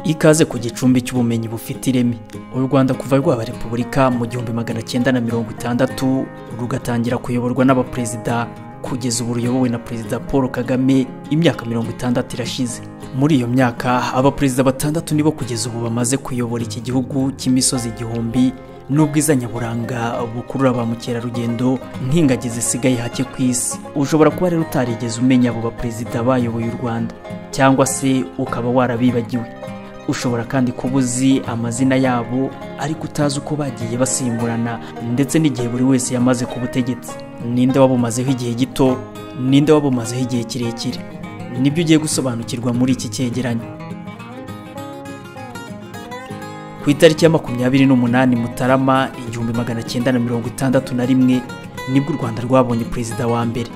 Ikaze ku gicumbi cy'ubumenyi bufite ireme. U Rwanda kuva rwaba Repubulika mu 1960 rugatangira kuyoborwa n'abaperezida kugeza ubu ruyobowe na Perezida Paul Kagame imyaka 60 irashize. Muri iyo myaka abaperezida batandatu nibo kugeza ubu bamaze kuyobora iki gihugu cy'imisozi igihumbi n'ubwiza nyaburanga bukurura ba mukerarugendo nk'ingagi zisigaye hake ku isi. Ushobora kuba rero utarigeze umenya abo baperezida bayoboye u Rwanda cyangwa se ukaba warabibagiwe. Ushobora kandi kubuzi amazina yabo ariko utazi uko bagiye basimburana ndetse n'igihe buri wese yamaze ku butegetsi. Ninde wabumazeho igihe gito, ninde wabumazeho igihe kirekire. Nibyo ugiye gusobanukirwa muri iki cyegeranyo. Ku itariki ya 28 Mutarama 1961 nibwo u Rwanda rwabonye perezida wa mbere.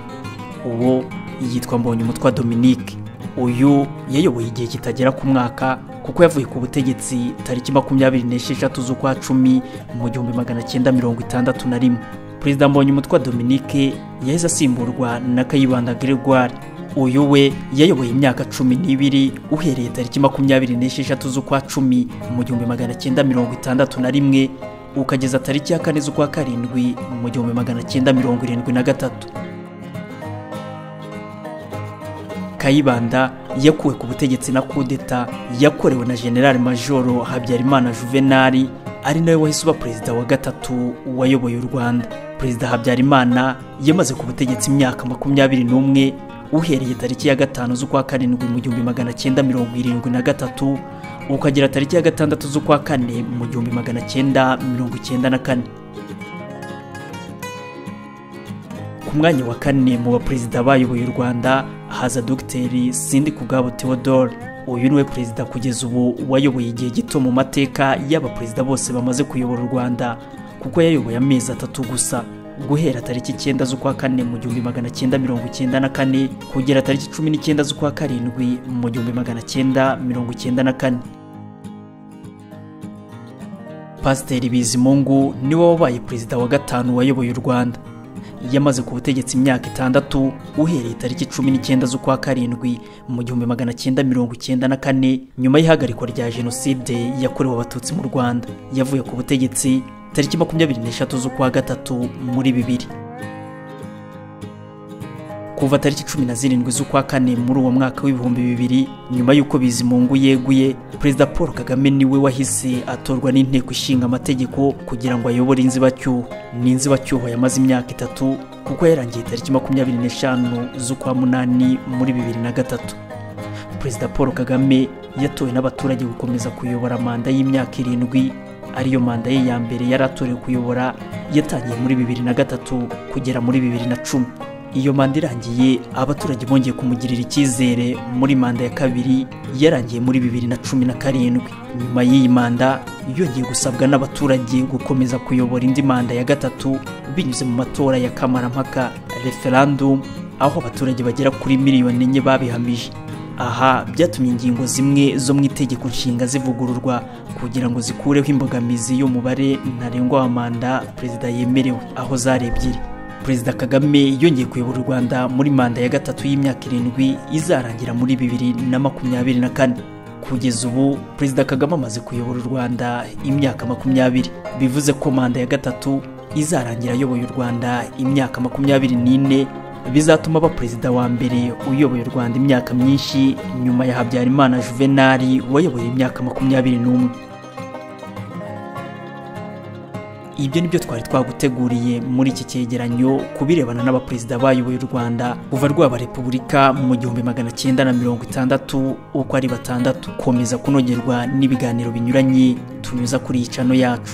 Uwo yitwa Mbonyumutwa Dominique. Uyu yayoboye igihe kitagera ku mwaka kuko yavuye ku butegetsi tariki 26 z'ukwa 10 mu 1961. Perezida Mbonyumutwa Dominique yahise asimburwa na Kayibanda Gregoire. Uyu we yayoboye imyaka 12 uhereye tariki 26 z'ukwa 10 mu 1961 ukageza tariki ya 4 z'ukwa 7 mu 1973. Kayibanda yakuwe ku butegetsi na kudeta yakorewe na General Major Habyarimana Juvenal, ari nawe wahise uba perezida wa gatatu wayoboye u Rwanda. Perezida Habyarimana yamaze ku butegetsi imyaka 21 uhereye tariki ya 5 z'ukwa 7 mu 1973 ukagera tariki ya 6 z'ukwa 4 mu 1994. Ku mwanya wa 4 mu baperezida bayoboye u Rwanda haza Dr. Sindikubwabo Theodore. Uyu niwe perezida kugeza ubu wayoboye igihe gito mu mateka y'abaperezida bose bamaze kuyobora u Rwanda kuko yayoboye amezi 3 gusa, guhera tariki 9 z'ukwa 4 mu 1994 kugera tariki 19 z'ukwa 7 mu 1994. Pasiteri Bizimungu niwe wabaye perezida wa gatanu wayoboye u Rwanda. Yamaze ku butegetsi imyaka 6 uhereye tariki 19 z'ukwa 7 mu 1994 nyuma y'ihagarikwa rya jenoside yakorewe abatutsi mu Rwanda. Yavuye ku butegetsi tariki 23 z'ukwa 3 muri 2000. Kuva tariki 17 z'ukwa 4 muri uwo mwaka w'ibihumbi 2000 nyuma y'uko Bizimungu yeguye, Perezida Paul Kagame niwe wahise atorwa n'inteko ishinga amategeko kugira ngo ayobore inzibacyuho. N'inzibacyuho yamaze imyaka 3 kuko yarangiye tariki 25 z'ukwa 8 muri 2003. Perezida Paul Kagame yatowe n'abaturage gukomeza kuyobora manda y'imyaka 7, ariyo manda ye ya mbere yaratorewe kuyobora yatangiye muri 2003 kugera muri 2010. Iyo manda irangiye abaturage bongeye kumugirira icyizere muri manda ya kabiri yarangiye muri 2017. Nyuma y'iyi manda yongeye gusabwa n'abaturage gukomeza kuyobora indi manda ya gatatu binyuze mu matora ya kamarampaka referendum, aho abaturage bagera kuri miliyoni 4 babihamije. Aha byatumye ingingo zimwe zo mu itegeko nshinga zivugururwa kugira ngo zikureho imbogamizi y'umubare ntarengwa wa manda perezida yemerewe, aho zari 2. Perezida Kagame yongeye kuyobora u Rwanda muri manda ya gatatu y'imyaka 7 izarangira muri 2024. Kugeza ubu Perezida Kagame amaze kuyobora u Rwanda imyaka 20, bivuze ko manda ya gatatu izarangira ayoboye u Rwanda imyaka 24, bizatuma aba perezida wa mbere uyoboye u Rwanda imyaka myinshi nyuma ya Habyarimana Juvenal wayoboye imyaka 21. Ibyo nibyo twari twaguteguriye muri iki cyegeranyo kubirebana n'abaperezida bayoboye u Rwanda kuva rwaba Repubulika mu 1960 uko ari 6. Komeza kunogerwa n'ibiganiro binyuranye tunyuza kuri iyi channel yacu.